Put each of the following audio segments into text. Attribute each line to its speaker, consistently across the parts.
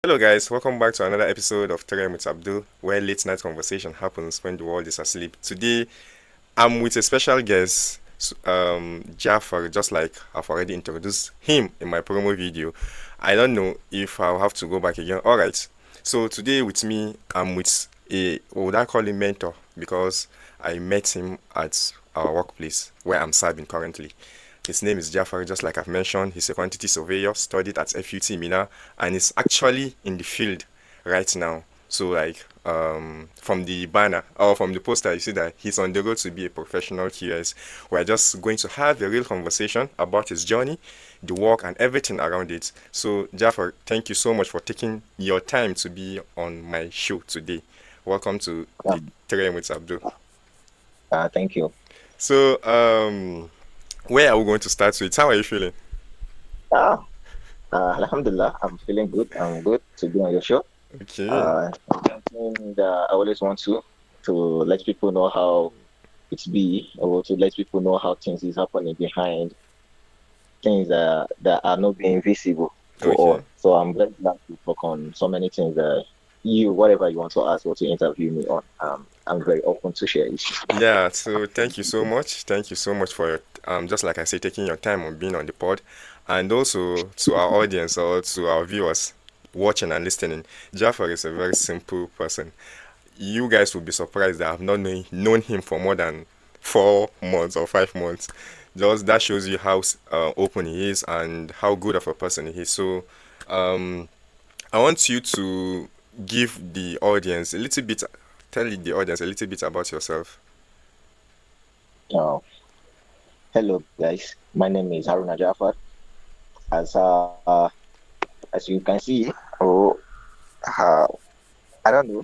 Speaker 1: Hello, guys. Welcome back to another episode of Terem with Abdul, where late night conversation happens when the world is asleep. Today, I'm with a special guest, Jafar, just like I've already introduced him in my promo video. I don't know if I'll have to go back again. All right. So today with me, I'm with a what would I call him mentor because I met him at our workplace where I'm serving currently. His name is Jafar, just like I've mentioned. He's a quantity surveyor, studied at FUT Minna, and is actually in the field right now. So, from the banner or from the poster, you see that he's on the road to be a professional QS. We're just going to have a real conversation about his journey, the work, and everything around it. So, Jafar, thank you so much for taking your time to be on my show today. Welcome to the
Speaker 2: Um,
Speaker 1: Train with Abdul.
Speaker 2: thank you.
Speaker 1: So, where are we going to start with? How are you feeling?
Speaker 2: Ah, Alhamdulillah, I'm feeling good. I'm good to be on your show.
Speaker 1: Okay.
Speaker 2: And I always want to let people know how it's be, or to let people know how things is happening behind things that are not being visible to
Speaker 1: Okay.
Speaker 2: all. So I'm very glad to talk on so many things that whatever you want to ask or to interview me on, I'm very open to share it.
Speaker 1: Yeah, so thank you so much. Thank you so much for your, just like I say, taking your time on being on the pod. And also to our audience or to our viewers watching and listening, Jafar is a very simple person. You guys will be surprised that I've not known him for more than 4 months or 5 months. Just that shows you how open he is and how good of a person he is. So, um, I want you to give the audience a little bit, tell the audience a little bit about yourself.
Speaker 2: Uh, Hello guys, my name is Haruna Jafar. As as you can see, oh, uh, I don't know.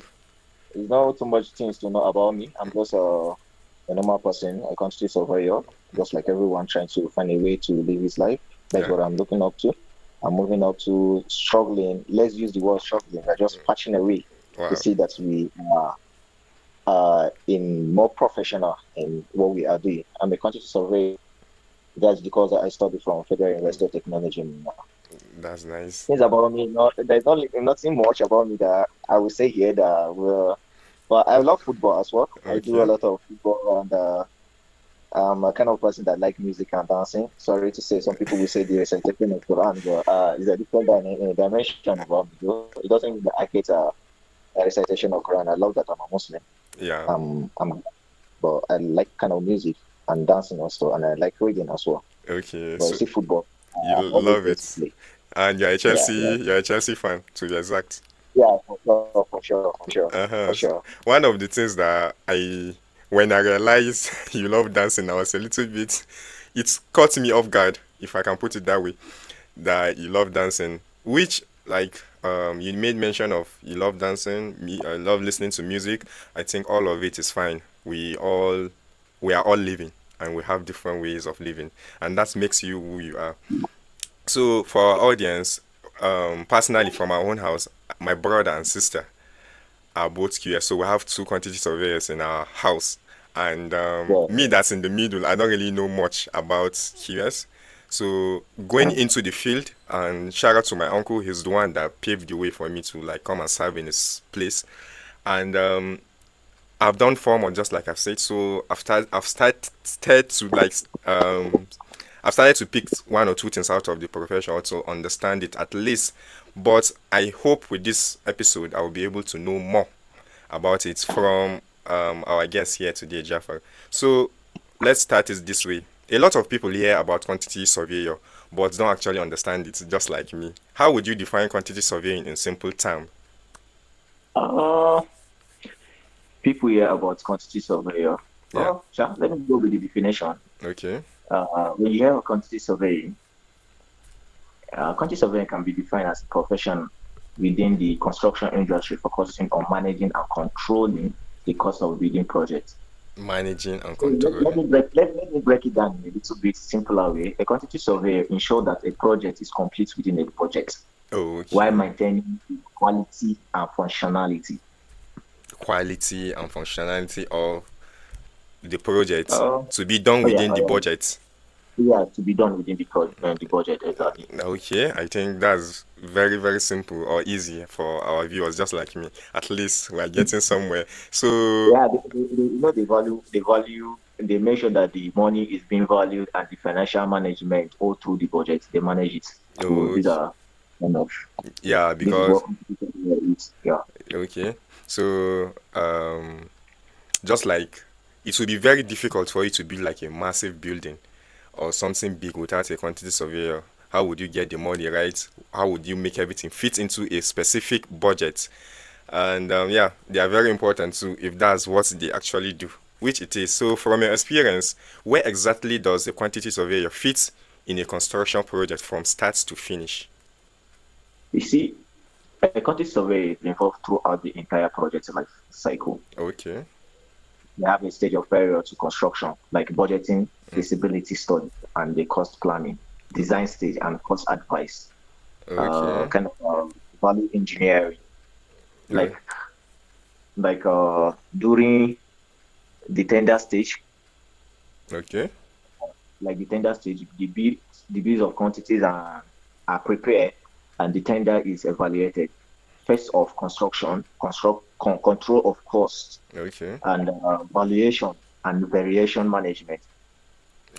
Speaker 2: There's not too much things to know about me. I'm just a normal person, a country surveyor, just like everyone trying to find a way to live his life. That's
Speaker 1: Yeah.
Speaker 2: what I'm looking up to. I'm moving up to struggling. Let's use the word struggling. We're just patching away to
Speaker 1: Wow.
Speaker 2: see that we are in more professional in what we are doing. I'm a country surveyor. That's because I studied from Federal University of Technology.
Speaker 1: That's nice.
Speaker 2: Things about me, there's nothing much about me that I will say here that will. But I love football as well. I do a
Speaker 1: Okay.
Speaker 2: lot of football, and I'm a kind of person that like music and dancing. Sorry to say, some people will say the recitation of Quran, but it's a different dimension about me. Though. It doesn't mean that I hate a recitation of Quran. I love that I'm a Muslim.
Speaker 1: Yeah.
Speaker 2: But I like kind of music and dancing also, and I like reading as well.
Speaker 1: Okay.
Speaker 2: But you
Speaker 1: So
Speaker 2: see, football,
Speaker 1: you
Speaker 2: I'm always
Speaker 1: love
Speaker 2: there to
Speaker 1: it,
Speaker 2: play.
Speaker 1: and
Speaker 2: Yeah, yeah,
Speaker 1: You're a Chelsea fan, to be exact.
Speaker 2: yeah, for sure, for sure, for
Speaker 1: Uh-huh.
Speaker 2: sure.
Speaker 1: One of the things that when I realized you love dancing, I was a little bit, it caught me off guard, if I can put it that way, that you love dancing, which, you made mention of you love dancing, me, I love listening to music. I think all of it is fine. We are all living, and we have different ways of living, and that makes you who you are. So, for our audience, personally, from our own house, my brother and sister are both QS. So we have two quantity surveyors in our house. And
Speaker 2: Yeah.
Speaker 1: me, that's in the middle, I don't really know much about QS. So going into the field, and shout out to my uncle, he's the one that paved the way for me to like come and serve in his place. And I've done 4 months, just like I've said. So I've started to I've started to pick one or two things out of the profession or to understand it at least. But I hope with this episode I will be able to know more about it from our guest here today, Jafar. So let's start it this way. A lot of people hear about quantity surveyor, but don't actually understand it, just like me. How would you define quantity surveying in simple terms?
Speaker 2: Uh, People hear about quantity surveyor.
Speaker 1: Yeah.
Speaker 2: Let me go with the definition.
Speaker 1: Okay.
Speaker 2: When you hear of quantity surveying, quantity surveying can be defined as a profession within the construction industry focusing on managing and controlling the cost of building projects.
Speaker 1: Managing and
Speaker 2: So
Speaker 1: controlling.
Speaker 2: let me break it down in a little bit simpler way. A quantity surveyor ensures that a project is complete within a budget while
Speaker 1: Okay.
Speaker 2: maintaining the quality and functionality.
Speaker 1: Quality and functionality of the project
Speaker 2: Oh,
Speaker 1: to be done
Speaker 2: oh yeah,
Speaker 1: within
Speaker 2: oh
Speaker 1: the
Speaker 2: yeah.
Speaker 1: budget.
Speaker 2: yeah, to be done within the budget exactly.
Speaker 1: Okay, I think that's very, very simple or easy for our viewers, just like me. At least we're getting somewhere. So,
Speaker 2: Yeah, they make sure that the money is being valued and the financial management all through the budget, they manage it. So these
Speaker 1: okay,
Speaker 2: are kind of,
Speaker 1: yeah,
Speaker 2: this is
Speaker 1: because
Speaker 2: what is. Yeah.
Speaker 1: okay, so just like it would be very difficult for you to build like a massive building or something big without a quantity surveyor. How would you get the money right? How would you make everything fit into a specific budget? And yeah, they are very important too if that's what they actually do, which it is. So, from your experience, where exactly does a quantity surveyor fit in a construction project from start to finish?
Speaker 2: You see, a quantity survey is involved throughout the entire project life cycle.
Speaker 1: Okay.
Speaker 2: They have a stage of failure to construction, like budgeting, feasibility study, and the cost planning, design stage, and cost advice.
Speaker 1: Okay.
Speaker 2: Kind of value engineering,
Speaker 1: Uh,
Speaker 2: like during the tender stage,
Speaker 1: okay.
Speaker 2: the tender stage, the bills of quantities are prepared, and the tender is evaluated. Phase of construction, control of costs,
Speaker 1: Okay.
Speaker 2: and valuation and variation management.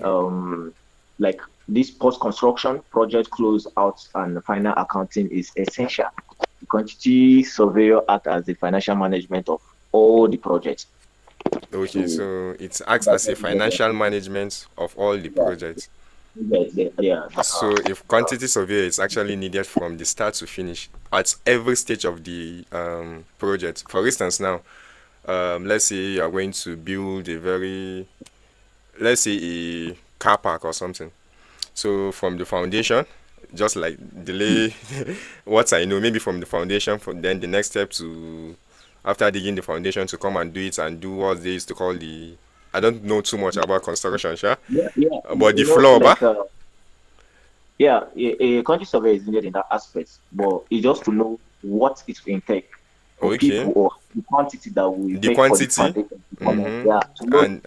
Speaker 2: Um, like this post-construction project close out and final accounting is essential. The quantity surveyor act as the financial management of all the projects.
Speaker 1: Okay.
Speaker 2: So
Speaker 1: So it acts
Speaker 2: that's
Speaker 1: as a
Speaker 2: what we get.
Speaker 1: financial management of all the
Speaker 2: Yeah,
Speaker 1: projects.
Speaker 2: yeah.
Speaker 1: So if quantity survey is actually needed from the start to finish at every stage of the project. For instance, now, let's say you are going to build a very, let's say a car park or something. So from the foundation, just like delay what I know, maybe from the foundation, from then the next step to after digging the foundation to come and do it and do what they used to call the, I don't know too much about construction, sure,
Speaker 2: Yeah.
Speaker 1: but the
Speaker 2: You know,
Speaker 1: floor, bah?
Speaker 2: like yeah, a country survey is needed in that aspect, but it's just to know what it will take for
Speaker 1: Okay,
Speaker 2: people or the quantity that will
Speaker 1: the
Speaker 2: take for the
Speaker 1: quantity,
Speaker 2: foundation to come up.
Speaker 1: mm-hmm,
Speaker 2: Yeah,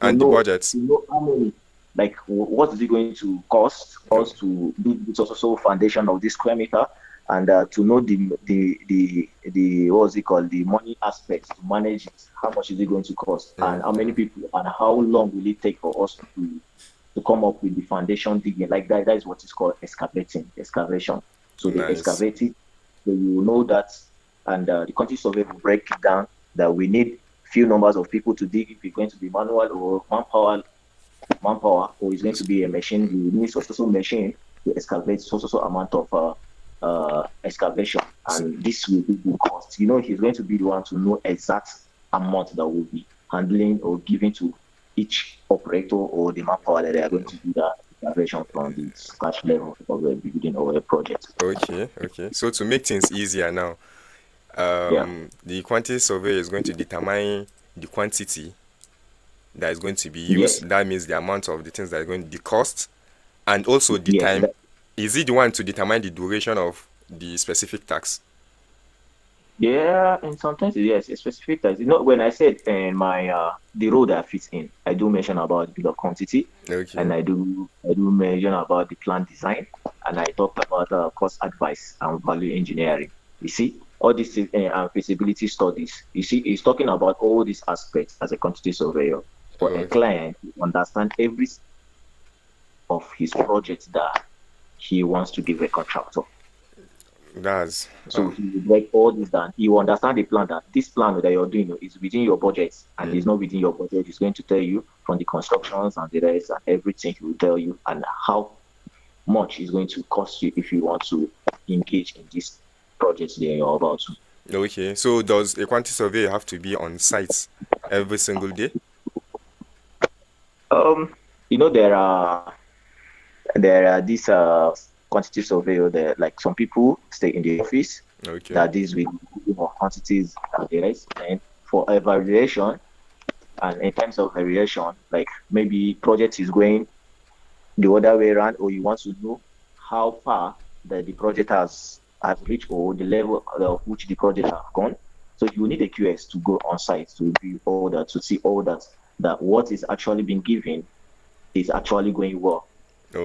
Speaker 1: and the budget.
Speaker 2: to know how many, like what is it going to cost
Speaker 1: Oh,
Speaker 2: us to do this also foundation of this square meter, and to know the what's it called, the money aspects to manage it. How much is it going to cost, and how many
Speaker 1: okay,
Speaker 2: people, and how long will it take for us to come up with the foundation digging. Like that is what is called excavation. So they
Speaker 1: nice.
Speaker 2: excavate it, so you know that, and the country survey will break it down that we need few numbers of people to dig if it's going to be manual or manpower, or it's going to be a machine. You need so machine to excavate so amount of excavation, and this will be the cost. You know, he's going to be the one to know exact amount that will be handling or giving to each operator or the manpower that they are going to do that excavation from the scratch level of a building or a project.
Speaker 1: Okay, okay. So to make things easier now,
Speaker 2: Yeah.
Speaker 1: the quantity survey is going to determine the quantity that is going to be
Speaker 2: Yes.
Speaker 1: used. That means the amount of the things that are going, the cost, and also the
Speaker 2: Yes.
Speaker 1: time. Is it the one to determine the duration of the specific tax?
Speaker 2: Yeah, and sometimes yes, a specific task. You know, when I said in my the role that fits in, I do mention about bill of quantity, and
Speaker 1: Okay,
Speaker 2: I do mention about the plan design, and I talked about cost advice and value engineering. You see, all these and feasibility studies. You see, he's talking about all these aspects as a quantity surveyor for a
Speaker 1: okay,
Speaker 2: client to understand every of his project that he wants to give a contractor.
Speaker 1: that's
Speaker 2: So he will break all this down. He will understand the plan that this plan that you're doing is within your budget, and
Speaker 1: mm,
Speaker 2: it's not within your budget. He's going to tell you from the constructions and the rest and everything. He will tell you and how much is going to cost you if you want to engage in this project that you're about to.
Speaker 1: okay. So does a quantity survey have to be on site every single day?
Speaker 2: You know there are these quantity surveyor there. Like some people stay in the office
Speaker 1: Okay,
Speaker 2: that deals with quantities and the rest. And for evaluation, and in terms of variation, like maybe project is going the other way around, or you want to know how far the project has reached or the level of which the project has gone. So you need a QS to go on site to review all that, to see all that what is actually being given is actually going well.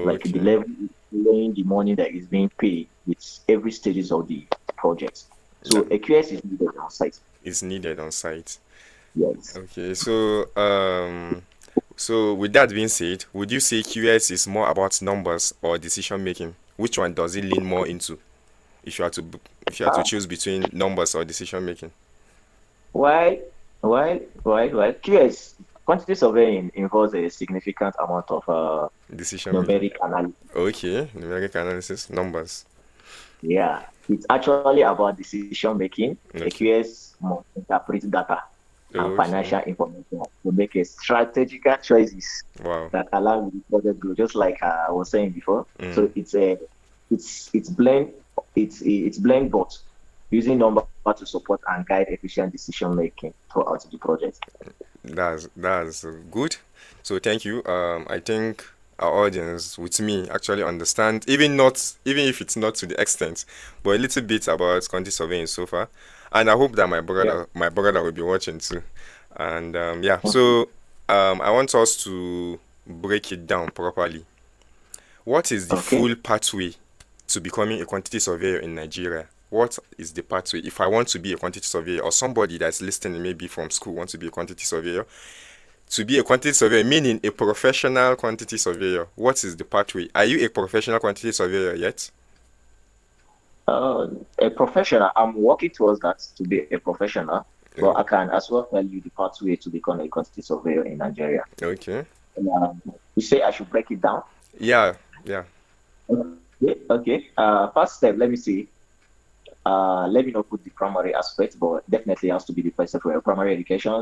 Speaker 2: like the
Speaker 1: Okay.
Speaker 2: level, following the money that is being paid with every stages of the project.
Speaker 1: That
Speaker 2: So a QS is needed on site.
Speaker 1: is needed on site.
Speaker 2: Yes.
Speaker 1: Okay, so with that being said, would you say QS is more about numbers or decision making? Which one does it lean more into? If you had to if you had to
Speaker 2: Uh,
Speaker 1: choose between numbers or decision making?
Speaker 2: why, why? QS, quantity surveying involves a significant amount of
Speaker 1: Decision making.
Speaker 2: numeric analysis.
Speaker 1: Okay, numeric analysis, numbers.
Speaker 2: Yeah, it's actually about decision making. A
Speaker 1: Okay.
Speaker 2: QS must interpret data and
Speaker 1: Okay.
Speaker 2: financial information to make a strategical choices
Speaker 1: Wow.
Speaker 2: that allow the project grow. Just like I was saying before,
Speaker 1: Mm,
Speaker 2: so it's blend it's blend both using number to support and guide efficient decision making throughout the project.
Speaker 1: that's good. So thank you. I think our audience with me actually understand, even if it's not to the extent, but a little bit about quantity surveying so far. And I hope that
Speaker 2: Yeah.
Speaker 1: my brother will be watching too. And yeah, so I want us to break it down properly. What is the
Speaker 2: Okay.
Speaker 1: full pathway to becoming a quantity surveyor in Nigeria? What is the pathway? If I want to be a quantity surveyor, or somebody that's listening maybe from school wants to be a quantity surveyor, to be a quantity surveyor, meaning a professional quantity surveyor, what is the pathway? Are you a professional quantity surveyor yet?
Speaker 2: Uh, a professional. I'm working towards that to be a professional, but I
Speaker 1: Oh,
Speaker 2: can as well tell you the pathway to become a quantity surveyor in Nigeria.
Speaker 1: okay.
Speaker 2: You say I should break it down?
Speaker 1: Yeah, yeah.
Speaker 2: Okay. Okay. First step, let me see. Let me not put the primary aspect, but definitely has to be the first step for your primary education,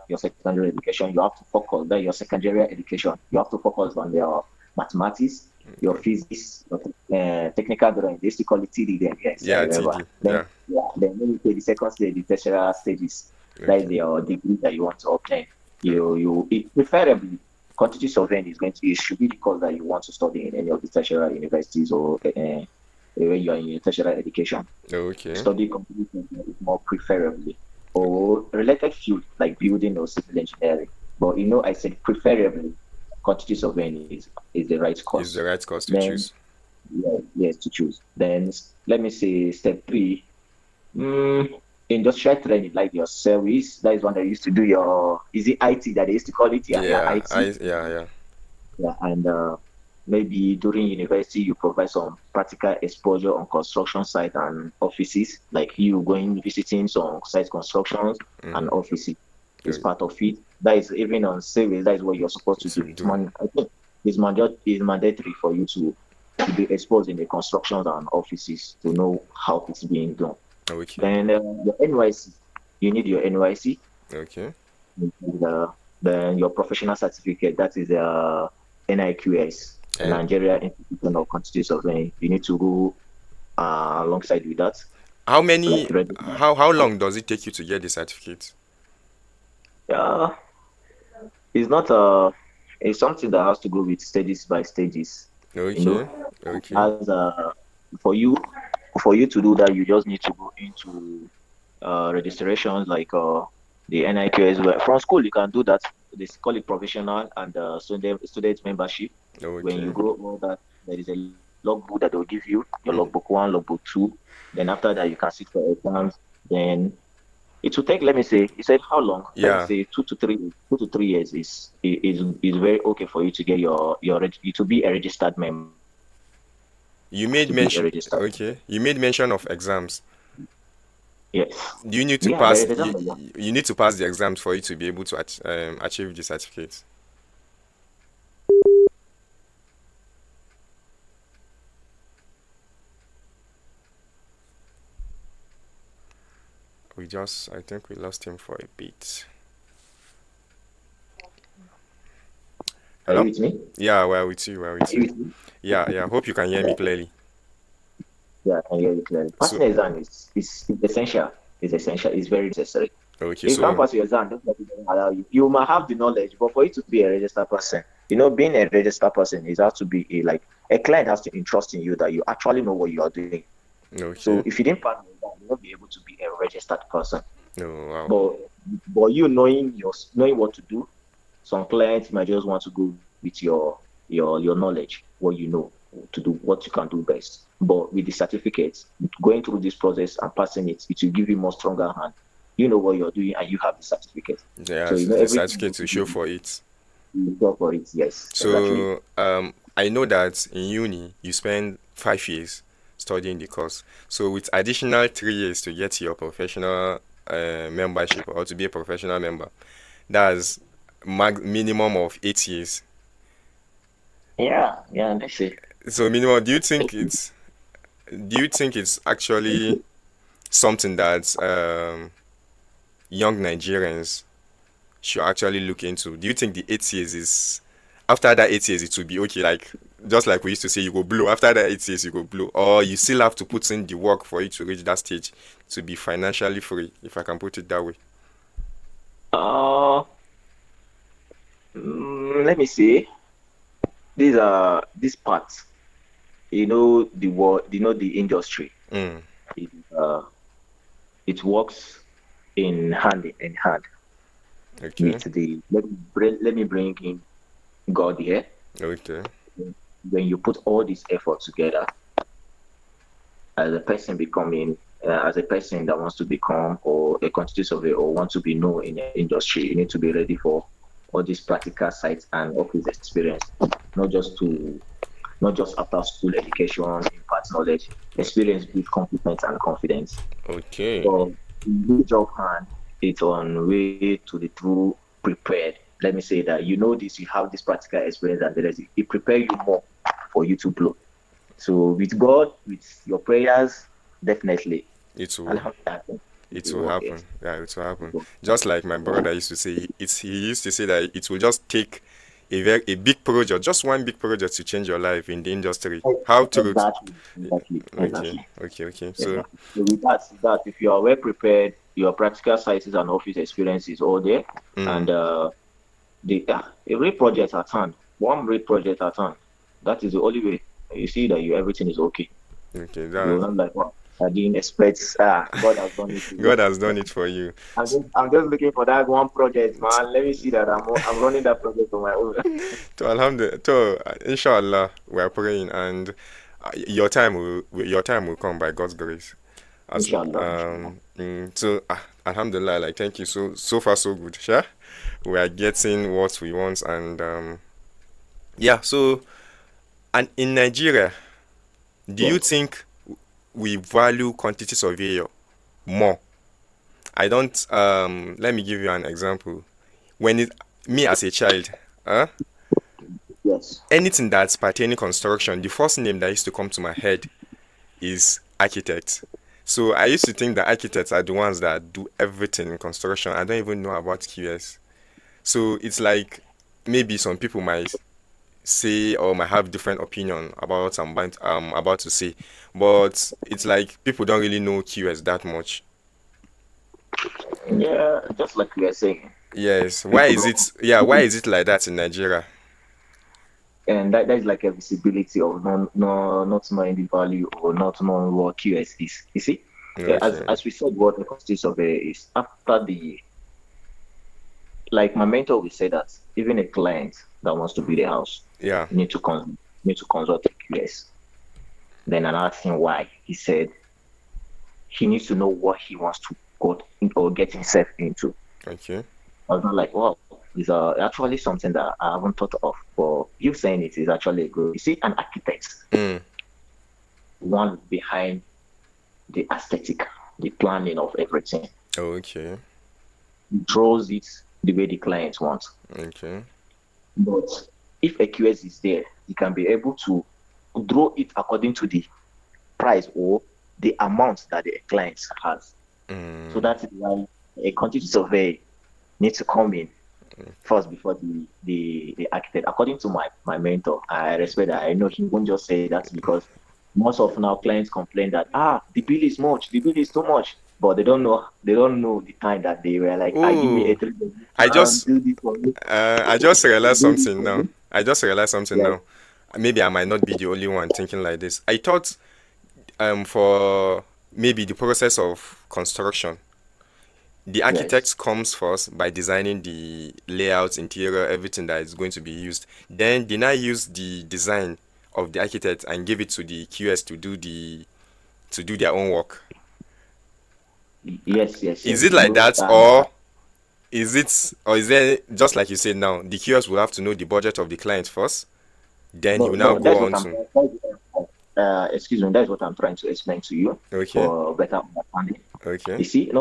Speaker 2: your secondary education. You have to focus, then your secondary education. You have to focus on your mathematics, your physics, your technical drawing. They used to call it TD then, yes, I
Speaker 1: Yeah,
Speaker 2: remember.
Speaker 1: TD.
Speaker 2: Then,
Speaker 1: Yeah.
Speaker 2: yeah, then when you take the second stage, the tertiary stages, that is
Speaker 1: Okay.
Speaker 2: your degree that you want to obtain. Preferably, quantity surveying is going to, it should be the course that you want to study in any of the tertiary universities or when you are in your tertiary education.
Speaker 1: Okay.
Speaker 2: Study computer science is more preferably, or related field like building or civil engineering. But I said preferably quantity surveying is the right
Speaker 1: Is
Speaker 2: course.
Speaker 1: the right course to
Speaker 2: Then
Speaker 1: choose.
Speaker 2: yeah, yes to choose. Then let me say step three. Mm, industrial training like your service. That is one that you used to do your is it IT that they used to call it? Yeah, yeah,
Speaker 1: Yeah,
Speaker 2: IT.
Speaker 1: yeah.
Speaker 2: Yeah, and maybe during university you provide some practical exposure on construction site and offices, like you going visiting some site constructions and
Speaker 1: Mm-hmm.
Speaker 2: offices is part of it. That is even on service. That is what you're supposed to
Speaker 1: To
Speaker 2: do.
Speaker 1: do.
Speaker 2: I think it's mandatory for you to be exposed in the constructions and offices to know how it's being done.
Speaker 1: Okay.
Speaker 2: Then your NYC, you need your NYC.
Speaker 1: Okay.
Speaker 2: And, then your professional certificate, that is NIQS,
Speaker 1: And
Speaker 2: Nigeria Institute of Quantity Surveying. You need to go alongside with that,
Speaker 1: how
Speaker 2: like
Speaker 1: many
Speaker 2: register.
Speaker 1: how long does it take you to get the certificate?
Speaker 2: Uh, it's not it's something that has to go with stages by stages. You
Speaker 1: Okay.
Speaker 2: know,
Speaker 1: Okay.
Speaker 2: as for you for you to do that, you just need to go into registrations like the NIQS. From school, you can do that. They call it provisional and student membership. When you
Speaker 1: Okay.
Speaker 2: go all that, there is a logbook that they'll give you, your logbook one, logbook two. Then after that, you can sit for exams. Then it will take, let me say, you said how long? Let me
Speaker 1: Yeah.
Speaker 2: say 2 to 3, 2 to 3 years is very okay for you to get to be a registered member.
Speaker 1: You
Speaker 2: To
Speaker 1: made
Speaker 2: be a
Speaker 1: mention.
Speaker 2: registered.
Speaker 1: Okay. You made mention of exams.
Speaker 2: Yes.
Speaker 1: Do you need to
Speaker 2: Yeah, there
Speaker 1: pass?
Speaker 2: is exam.
Speaker 1: You need to pass the exams for you to be able to achieve the certificate. I think we lost him for a bit.
Speaker 2: Are you
Speaker 1: Hello?
Speaker 2: with me?
Speaker 1: Yeah, we're with you. We're
Speaker 2: Are
Speaker 1: with
Speaker 2: you
Speaker 1: you.
Speaker 2: with me?
Speaker 1: Yeah. Hope you can hear me
Speaker 2: Yeah,
Speaker 1: clearly.
Speaker 2: yeah, I can hear you clearly.
Speaker 1: So,
Speaker 2: Passing the exam is essential. It's essential. It's very necessary.
Speaker 1: okay.
Speaker 2: If you can't
Speaker 1: So,
Speaker 2: pass your exam, definitely doesn't allow you. You might have the knowledge, but for you to be a registered person, being a registered person is has to be a client has to entrust in you that you actually know what you are doing. So
Speaker 1: okay.
Speaker 2: if you didn't pass the exam, you won't be able to be a registered person.
Speaker 1: Oh, wow.
Speaker 2: But you knowing what to do, some clients might just want to go with your. your knowledge, what you know to do, what you can do best. But with the certificates, going through this process and passing it, it will give you more stronger hand. You know what you're doing, and you have the certificate. So
Speaker 1: Yes,
Speaker 2: you know
Speaker 1: the
Speaker 2: everything
Speaker 1: certificate to show for it.
Speaker 2: you go for it. Yes, exactly.
Speaker 1: So I know that in uni you spend 5 years studying the course. So with additional 3 years to get your professional membership or to be a professional member, that's minimum of 8 years.
Speaker 2: Yeah, yeah, that's it.
Speaker 1: So minimum, do you think it's actually something that young Nigerians should actually look into? Do you think the 8 years is after that 8 years it will be okay? Like just like we used to say, you go blow. After that 8 years, you go blow, or you still have to put in the work for you to reach that stage to be financially free, if I can put it that way.
Speaker 2: Uh, Let me see. These are these parts. You know the world. You know the industry.
Speaker 1: Mm,
Speaker 2: It, uh, it works in hand
Speaker 1: okay.
Speaker 2: with the. Let me bring in God here.
Speaker 1: Okay.
Speaker 2: When you put all this effort together, as a person becoming, as a person that wants to become or a quantity surveyor or want to be known in the industry, you need to be ready for all these practical sites and office experience, not just to not just after school education, impart knowledge, experience build competence and confidence.
Speaker 1: Okay.
Speaker 2: But in this job hand, it's on way to the true prepared. Let me say that you know this, you have this practical experience, and it prepare you more for you to blow. So with God, with your prayers, definitely,
Speaker 1: It will.
Speaker 2: Alhamdulillah, it
Speaker 1: It
Speaker 2: will
Speaker 1: will
Speaker 2: work.
Speaker 1: happen.
Speaker 2: Yes.
Speaker 1: Yeah, it will
Speaker 2: It
Speaker 1: happen.
Speaker 2: will
Speaker 1: Just like my brother used to say, he used to say that it will just take a big project, just one big project to change your life in the industry.
Speaker 2: work.
Speaker 1: How true?
Speaker 2: Exactly, exactly,
Speaker 1: Okay,
Speaker 2: exactly,
Speaker 1: okay. So,
Speaker 2: exactly. So with that, if you are well prepared, your practical sites and office experience is all there,
Speaker 1: mm,
Speaker 2: and a real project at hand, one real project at hand. That is the only way you see that you everything is okay.
Speaker 1: okay,
Speaker 2: You will
Speaker 1: that
Speaker 2: not like, wow, I didn't expect. God has done
Speaker 1: God
Speaker 2: it.
Speaker 1: has done it for you.
Speaker 2: I'm just looking for that one project, man. Let me see that I'm running that project on my own.
Speaker 1: To Alhamdulillah, to Inshallah, we are praying, and your time will come by God's grace. As
Speaker 2: Inshallah, inshallah.
Speaker 1: so Alhamdulillah, like thank you. So far so good. Sure, we are getting what we want, and yeah. So, and in Nigeria, do you
Speaker 2: Yes.
Speaker 1: think we value quantity surveyor more? I don't. Let me give you an example. When it me as a child, huh?
Speaker 2: Yes.
Speaker 1: Anything that's pertaining construction, the first name that used to come to my head is architect. So I used to think that architects are the ones that do everything in construction. I don't even know about QS. So it's like maybe some people might say or might have different opinion about what I'm about to say, but it's like people don't really know QS that much.
Speaker 2: Yeah, just like we are saying,
Speaker 1: Yes. Why is
Speaker 2: people,
Speaker 1: it? Yeah. Why is it like that in Nigeria?
Speaker 2: and that is like a visibility of not knowing the value or not knowing what QS is. You see, yeah,
Speaker 1: Okay.
Speaker 2: as we said, what the constitution survey is after the like my mentor will say that even a client that wants to build a house
Speaker 1: Yeah.
Speaker 2: need to consult a QS. Then I asked him why. He said he needs to know what he wants to go or get himself into.
Speaker 1: Okay.
Speaker 2: I was not like, wow, it's actually something that I haven't thought of. But you saying it is actually good. You see, an architect,
Speaker 1: Mm.
Speaker 2: one behind the aesthetic, the planning of everything,
Speaker 1: Okay.
Speaker 2: draws it the way the client wants.
Speaker 1: Okay.
Speaker 2: But if a QS is there, he can be able to draw it according to the price or the amount that the client has. So
Speaker 1: Mm.
Speaker 2: that is why a quantity survey needs to come in first before the architect. According to my mentor, I respect that. I know he won't just say that because most of now clients complain that the bill is much, the bill is too much, but they don't know the time that they were like, give me a
Speaker 1: Oh,
Speaker 2: 3
Speaker 1: I just
Speaker 2: do this for me,
Speaker 1: I just realized
Speaker 2: do this
Speaker 1: something
Speaker 2: for
Speaker 1: now.
Speaker 2: me.
Speaker 1: I just realized something
Speaker 2: Yes,
Speaker 1: now. Maybe I might not be the only one thinking like this. I thought for maybe the process of construction, The
Speaker 2: Yes.
Speaker 1: architect comes first by designing the layout, interior, everything that is going to be used. Then they now use the design of the architect and give it to the QS to do their own work.
Speaker 2: Yes, yes,
Speaker 1: Is
Speaker 2: yes.
Speaker 1: it
Speaker 2: You
Speaker 1: like
Speaker 2: know,
Speaker 1: that, or is there, just like you said now, the QS will have to know the budget of the client first, then he
Speaker 2: no,
Speaker 1: will now
Speaker 2: no,
Speaker 1: go
Speaker 2: that's what
Speaker 1: on
Speaker 2: I'm.
Speaker 1: to
Speaker 2: Excuse me, that's what I'm trying to explain to you
Speaker 1: okay,
Speaker 2: for better understanding.
Speaker 1: okay,
Speaker 2: You see,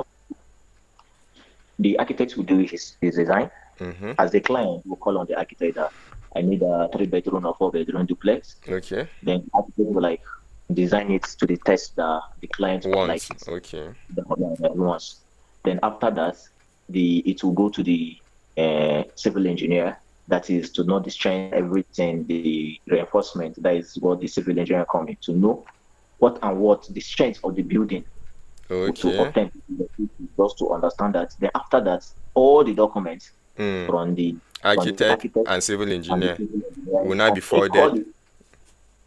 Speaker 2: the architect will do his design.
Speaker 1: mm-hmm,
Speaker 2: As the client will call on the architect that I need a 3 bedroom or 4 bedroom duplex.
Speaker 1: okay,
Speaker 2: Then the architect will like design it to the test that the client like
Speaker 1: once,
Speaker 2: it,
Speaker 1: okay,
Speaker 2: the wants. Then after that, it will go to the civil engineer. That is to know the strength, everything, the reinforcement. That is what the civil engineer coming to know what and what the strength of the building to
Speaker 1: okay,
Speaker 2: obtain, just to understand that. Then after that, all the documents
Speaker 1: mm.
Speaker 2: from the
Speaker 1: Architect
Speaker 2: architect
Speaker 1: and civil
Speaker 2: and the
Speaker 1: engineer
Speaker 2: civil engineer
Speaker 1: will now be forwarded.
Speaker 2: equally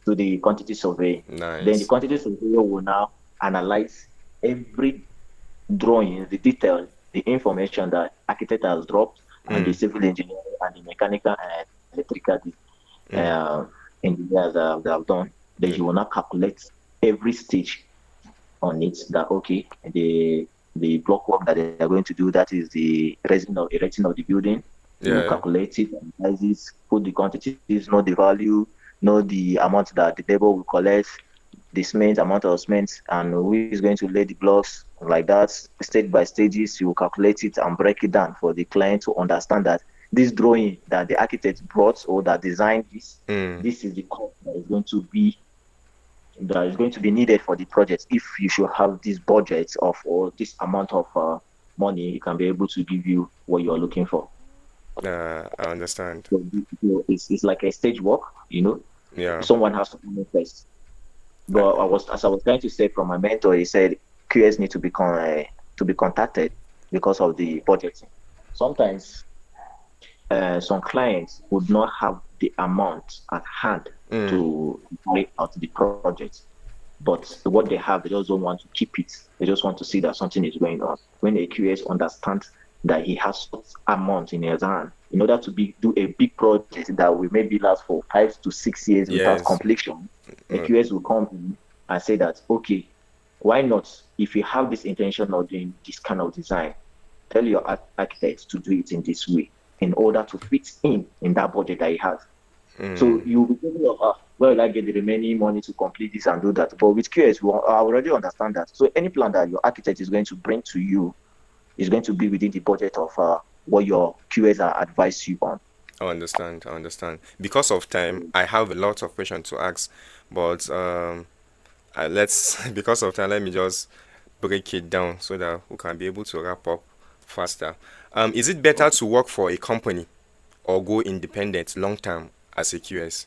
Speaker 2: to the quantity survey. Then the
Speaker 1: Nice.
Speaker 2: quantity surveyor will now analyze every drawing, the detail, the information that architect has dropped, and the
Speaker 1: Mm,
Speaker 2: civil engineer and the mechanical and electrical
Speaker 1: mm,
Speaker 2: engineers that have done. Then
Speaker 1: mm,
Speaker 2: he will now calculate every stage on it, that okay, the block work that they are going to do, that is the erecting of the building. You will
Speaker 1: yeah.
Speaker 2: calculate it, analyze it, put the quantities, know the value, know the amount that the labor will collect, the cement, amount of cement, and who is going to lay the blocks, like that, stage by stages. You will calculate it and break it down for the client to understand that this drawing that the architect brought or that designed this,
Speaker 1: Mm,
Speaker 2: this is the cost that is going to be needed for the project. If you should have this budget of or this amount of money, it can be able to give you what you are looking for.
Speaker 1: I understand.
Speaker 2: So it's like a stage work, you know.
Speaker 1: Yeah.
Speaker 2: Someone has to come in first. But
Speaker 1: Uh,
Speaker 2: as I was trying to say from my mentor, he said QS need to be contacted because of the budgeting. Sometimes some clients would not have the amount at hand
Speaker 1: mm,
Speaker 2: to carry out the project. But what they have, they just don't want to keep it. They just want to see that something is going on. When a QS understands that he has such amount in his hand, in order to do a big project that will maybe last for 5 to 6 years without
Speaker 1: yes.
Speaker 2: completion, a
Speaker 1: Mm,
Speaker 2: QS will come in and say that, okay, why not? If you have this intention of doing this kind of design, tell your architect to do it in this way in order to fit in that budget that he has. So
Speaker 1: mm,
Speaker 2: you'll be thinking of, where will I get the remaining money to complete this and do that? But with QS, I already understand that. So any plan that your architect is going to bring to you is going to be within the budget of what your QS are advised you on.
Speaker 1: I understand. I understand. Because of time, I have a lot of questions to ask, but let's because of time, let me just break it down so that we can be able to wrap up faster. Is it better
Speaker 2: Okay.
Speaker 1: to work for a company or go independent long term as a QS?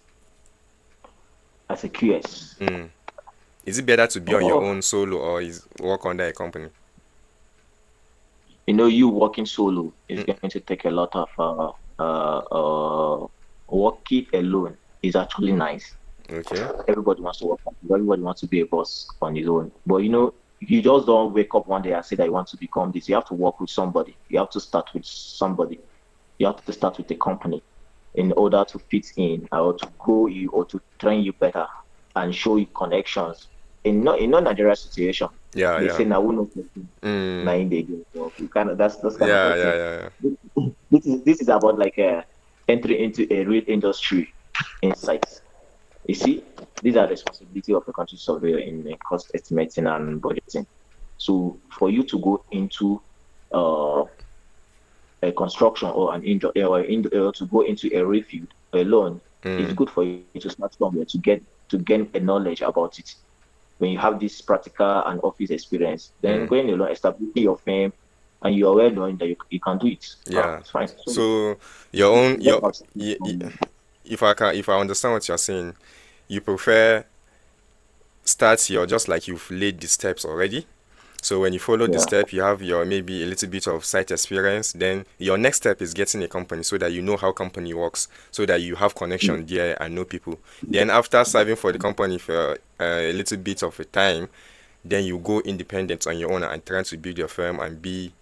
Speaker 2: As a QS.
Speaker 1: Mm. Is it better to be on your
Speaker 2: Oh,
Speaker 1: own solo or is work under a company?
Speaker 2: you working solo is
Speaker 1: Mm,
Speaker 2: going to take a lot of working alone is actually nice.
Speaker 1: okay.
Speaker 2: Everybody wants to work. Everybody wants to be a boss on his own. But you just don't wake up one day and say that you want to become this. You have to work with somebody. You have to start with somebody. You have to start with a company in order to fit in or to grow you or to train you better and show you connections. In no Nigeria situation,
Speaker 1: Yeah,
Speaker 2: they
Speaker 1: yeah.
Speaker 2: say now who knows now
Speaker 1: Mm,
Speaker 2: in the game. So you kind of that's kind of
Speaker 1: yeah,
Speaker 2: a
Speaker 1: yeah,
Speaker 2: thing.
Speaker 1: yeah, yeah.
Speaker 2: This is about like a entry into a real industry insights. You see, these are responsibility of a country surveyor in cost estimating and budgeting. So for you to go into uh, a construction or to go into a refill alone, it's
Speaker 1: Mm,
Speaker 2: good for you to start somewhere to gain a knowledge about it. When you have this practical and office experience, then
Speaker 1: mm,
Speaker 2: going along, establishing your firm, and you are well knowing that you can do it.
Speaker 1: yeah.
Speaker 2: It's fine. So
Speaker 1: So your own
Speaker 2: you
Speaker 1: your
Speaker 2: just have to
Speaker 1: if I understand what you're saying, you prefer start your just like you've laid the steps already. So when you follow the
Speaker 2: yeah.
Speaker 1: step, you have your maybe a little bit of site experience. Then your next step is getting a company so that you know how company works, so that you have connection there and know people. Then after serving for the company for a little bit of a time, then you go independent on your own and try to build your firm and be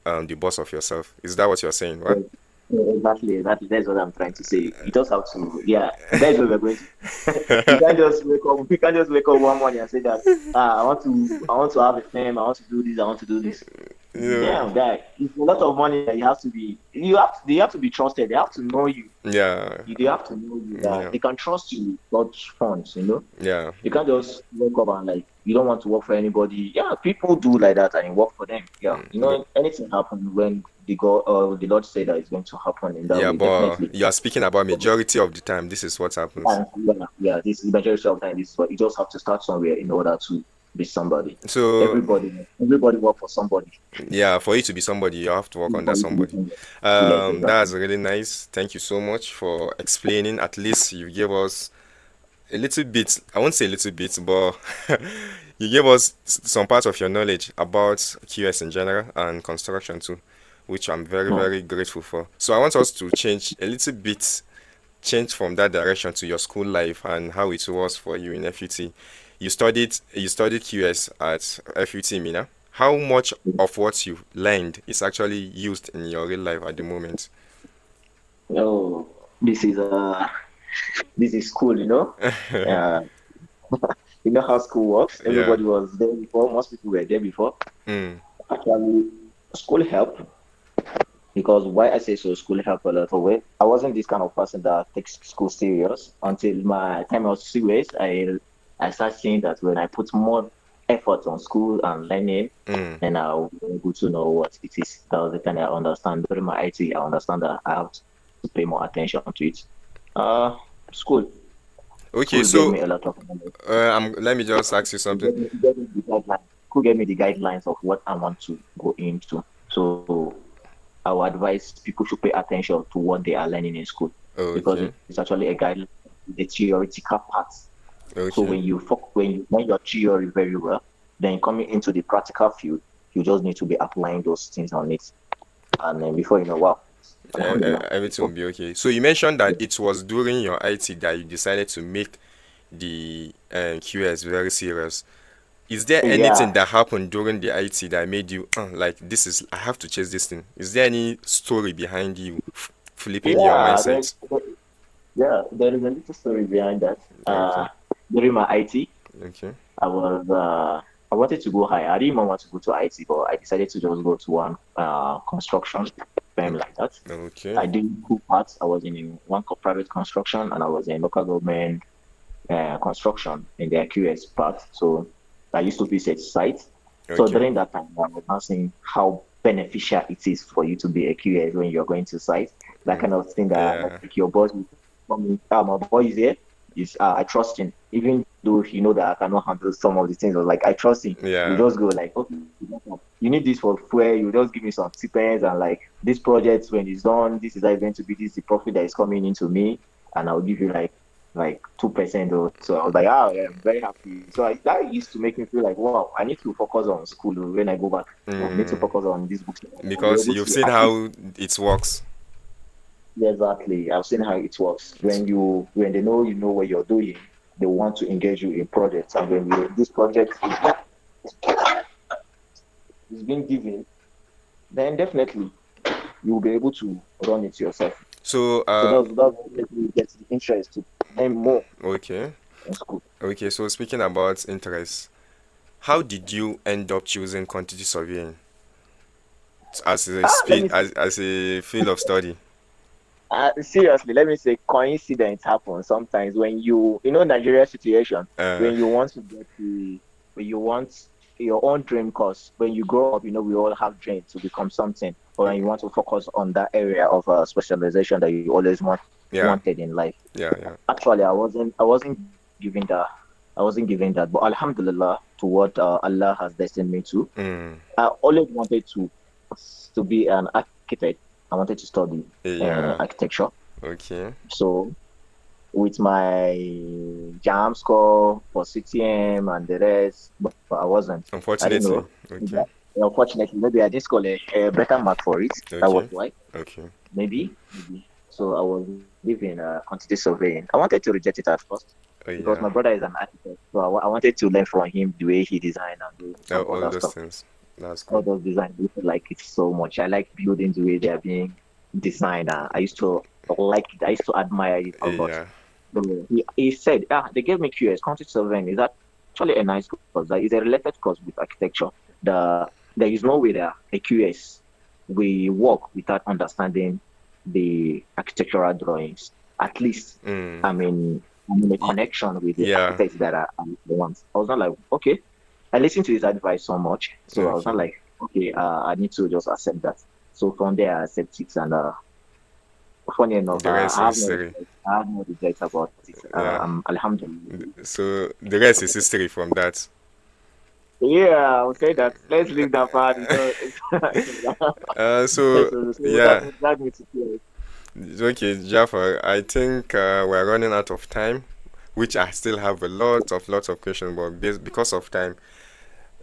Speaker 1: the boss of yourself. Is that what you're saying? What?
Speaker 2: Yeah, yeah, exactly, exactly. That's what I'm trying to say. You just have to, yeah, that's what we're going to. You can't just wake up. You can't just wake up one morning and say that, I want to have a firm. I want to do this. I want to do this.
Speaker 1: You know,
Speaker 2: Damn, guy, it's a lot of money that you have to be. They have to be trusted. They have to know you.
Speaker 1: yeah,
Speaker 2: They have to know you that
Speaker 1: yeah,
Speaker 2: they can trust you with such funds.
Speaker 1: yeah,
Speaker 2: You can't just wake up and like you don't want to work for anybody. Yeah, people do like that and you work for them. Yeah,
Speaker 1: but
Speaker 2: anything happen when the Lord say that it's going to happen in that
Speaker 1: yeah,
Speaker 2: way.
Speaker 1: but
Speaker 2: Definitely.
Speaker 1: you are speaking about majority of the time. This is what happens.
Speaker 2: And yeah, this is the majority of the time. This is what you just have to start somewhere in order to be somebody.
Speaker 1: So
Speaker 2: Everybody work for somebody.
Speaker 1: yeah, for you to be somebody, you have to work under
Speaker 2: Everybody to be
Speaker 1: somebody.
Speaker 2: somebody. Yes,
Speaker 1: That's
Speaker 2: exactly.
Speaker 1: really nice. Thank you so much for explaining. At least you gave us a little bit. I won't say a little bit, but you gave us some part of your knowledge about QS in general and construction too, which I'm very,
Speaker 2: Hmm.
Speaker 1: very grateful for. So I want us to change a little bit, change from that direction to your school life and how it was for you in FUT. You studied QS at FUT Minna. How much of what you learned is actually used in your real life at the moment?
Speaker 2: Oh, this is cool. Uh, you know how school works.
Speaker 1: Yeah.
Speaker 2: Everybody was there before. Most people were there before.
Speaker 1: Mm.
Speaker 2: Actually, school helped because why I say so, school helped a lot of way. I wasn't this kind of person that takes school serious until my time of serious. I started seeing that when I put more effort on school and learning,
Speaker 1: Mm.
Speaker 2: then I'll be able to know what it is. That was the time I understand during my IT. I understand that I have to pay more attention to it. Uh, school,
Speaker 1: Okay,
Speaker 2: school gave
Speaker 1: so
Speaker 2: me a lot of knowledge.
Speaker 1: let me just ask you something.
Speaker 2: It gave me the guidelines. School gave me the guidelines of what I want to go into. So I would advise people should pay attention to what they are learning in school because
Speaker 1: Okay,
Speaker 2: it's actually a guideline, the theoretical part. So
Speaker 1: okay.
Speaker 2: when you learn your theory very well, then coming into the practical field, you just need to be applying those things on it. And then before you know, wow, alhamdulillah.
Speaker 1: Everything will be okay. So you mentioned that it was during your IT that you decided to make the QS very serious. Is there anything
Speaker 2: Yeah,
Speaker 1: that happened during the IT that made you like this is I have to chase this thing? Is there any story behind you flipping your
Speaker 2: yeah,
Speaker 1: mindset?
Speaker 2: there is a little story behind that.
Speaker 1: Okay,
Speaker 2: During my IT,
Speaker 1: okay,
Speaker 2: I was I wanted to go higher. I didn't even want to go to IT, but I decided to just go to one construction firm like that.
Speaker 1: okay,
Speaker 2: I did two parts. I was in one private construction and I was in local government construction in the QS part. So I used to visit sites. So
Speaker 1: okay.
Speaker 2: during that time, I was now seeing how beneficial it is for you to be a QS when you're going to site. That kind of thing that
Speaker 1: Yeah,
Speaker 2: like your boss will come in, my boy is here. Is I trust him, even though you know that I cannot handle some of the things. I was like, I trust him. You
Speaker 1: yeah.
Speaker 2: just go like, okay, you need this for fuel. You just give me some stipends and like this project when it's done, this is how it's going to be. This is the profit that is coming into me, and I'll give you like 2% or so. I was like, ah, yeah, I'm very happy. So that used to make me feel like, wow, I need to focus on school when I go back. I need to
Speaker 1: Mm,
Speaker 2: focus on these books. I'll be
Speaker 1: because
Speaker 2: able
Speaker 1: you've
Speaker 2: to
Speaker 1: seen
Speaker 2: achieve.
Speaker 1: how it works.
Speaker 2: Yeah, exactly. I've seen how it works. When they know you know what you're doing, they want to engage you in projects. And when this project is being given, then definitely you'll be able to run it yourself.
Speaker 1: So
Speaker 2: So that's what makes me get the interest to earn more
Speaker 1: okay,
Speaker 2: in school.
Speaker 1: okay. So speaking about interest, how did you end up choosing quantity surveying as a
Speaker 2: Let
Speaker 1: speed
Speaker 2: me say,
Speaker 1: as a field of study?
Speaker 2: seriously, let me say coincidence happens sometimes when Nigeria situation,
Speaker 1: Uh,
Speaker 2: when you want to get when you want your own dream course, when you grow up, we all have dreams to become something, or when you want to focus on that area of specialization that you always
Speaker 1: yeah,
Speaker 2: wanted in life.
Speaker 1: yeah, yeah.
Speaker 2: Actually, I wasn't given that. I wasn't given that, but Alhamdulillah, to what Allah has destined me to.
Speaker 1: Mm,
Speaker 2: I always wanted to be an architect. I wanted to study
Speaker 1: yeah.
Speaker 2: architecture.
Speaker 1: Okay.
Speaker 2: So with my jam score for CTM and the rest, but I wasn't. I didn't
Speaker 1: Unfortunately.
Speaker 2: know.
Speaker 1: Okay.
Speaker 2: Unfortunately, maybe I didn't score a better mark for it. That was
Speaker 1: Okay.
Speaker 2: why.
Speaker 1: Okay.
Speaker 2: Maybe. So I was given quantity surveying. I wanted to reject it at first
Speaker 1: Oh
Speaker 2: because
Speaker 1: yeah.
Speaker 2: my brother is an architect. So I wanted to learn from him the way he designed and do some
Speaker 1: All
Speaker 2: other
Speaker 1: those
Speaker 2: stuff.
Speaker 1: things. That's
Speaker 2: All
Speaker 1: cool.
Speaker 2: those designs. I used to like it so much. I like buildings the way they are being designed. I used to like it. I used to admire it a lot.
Speaker 1: Yeah.
Speaker 2: So he said, they gave me QS, quantity surveying is actually a nice course. That is a related course with architecture. There is no way that a QS we work without understanding the architectural drawings. At least,
Speaker 1: Mm.
Speaker 2: I'm in a
Speaker 1: Y-
Speaker 2: connection with the
Speaker 1: yeah.
Speaker 2: architects that are the ones. I was not like, okay. I listened to his advice so much, so I was not
Speaker 1: Okay.
Speaker 2: like, okay, I need to just accept that. So from there, I accept it, and funny enough,
Speaker 1: The rest
Speaker 2: I
Speaker 1: is
Speaker 2: have no
Speaker 1: history.
Speaker 2: regrets. I have no regrets about it.
Speaker 1: Yeah.
Speaker 2: Alhamdulillah.
Speaker 1: So the rest is history from that.
Speaker 2: Yeah, I would say that. Let's leave that part.
Speaker 1: So
Speaker 2: So that
Speaker 1: yeah.
Speaker 2: would drag me to tears.
Speaker 1: Okay, Jafar. I think we're running out of time, which I still have a lots of questions, but because of time,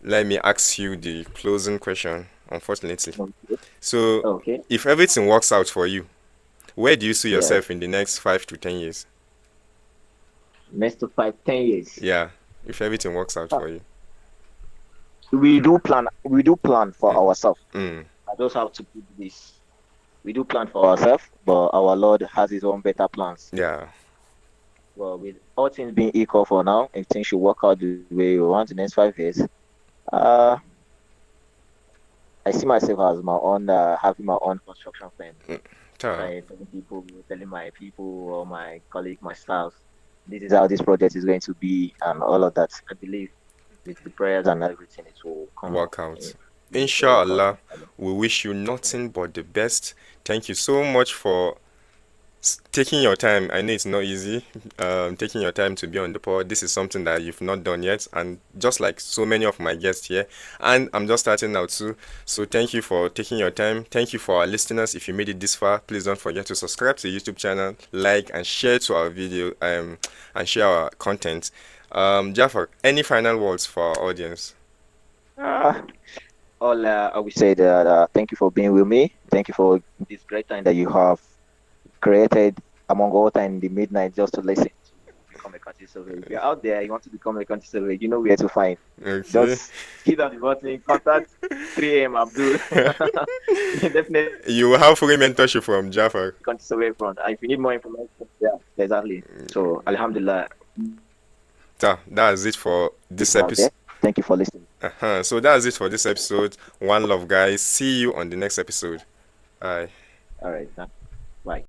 Speaker 1: let me ask you the closing question. Unfortunately,
Speaker 2: Okay.
Speaker 1: so
Speaker 2: Okay.
Speaker 1: if everything works out for you, where do you see
Speaker 2: Yes.
Speaker 1: yourself in the next 5 to 10 years?
Speaker 2: Next to 5, 10 years.
Speaker 1: Yeah, if everything works out
Speaker 2: Ah,
Speaker 1: for you.
Speaker 2: we do plan. We do plan for
Speaker 1: Mm,
Speaker 2: ourselves.
Speaker 1: mm,
Speaker 2: I just have to put this. We do plan for ourselves, but our Lord has His own better plans.
Speaker 1: yeah,
Speaker 2: Well, with all things being equal for now, if things should work out the way we want the next 5 years, uh, I see myself as my own, having my own construction firm,
Speaker 1: ta,
Speaker 2: telling people, telling my people or my colleague, my staff, this is how this project is going to be, and all of that. I believe with the prayers and everything, it will come out.
Speaker 1: work out.
Speaker 2: It will work out.
Speaker 1: Inshallah, we wish you nothing but the best. Thank you so much for taking your time. I know it's not easy, taking your time to be on the pod. This is something that you've not done yet, and just like so many of my guests here, and I'm just starting out too. So thank you for taking your time. Thank you for our listeners. If you made it this far, please don't forget to subscribe to the YouTube channel, like and share to our video, and share our content. Jafar, any final words for our audience?
Speaker 2: Uh, all I will say that thank you for being with me. Thank you for this great time that you have created among all time in the midnight just to listen to become a country surveyor. If you're out there, you want to become a country surveyor, you know where to find.
Speaker 1: Okay.
Speaker 2: Just hit on the button, contact 3 a.m. Abdul. Definitely
Speaker 1: You will have free mentorship from Jafar.
Speaker 2: country surveyor front. And if you need more information, yeah, exactly. So Alhamdulillah,
Speaker 1: That's it for this
Speaker 2: people out
Speaker 1: episode.
Speaker 2: there. Thank you for listening.
Speaker 1: So that's it for this episode. One love, guys. See you on the next episode. Bye.
Speaker 2: All right, bye.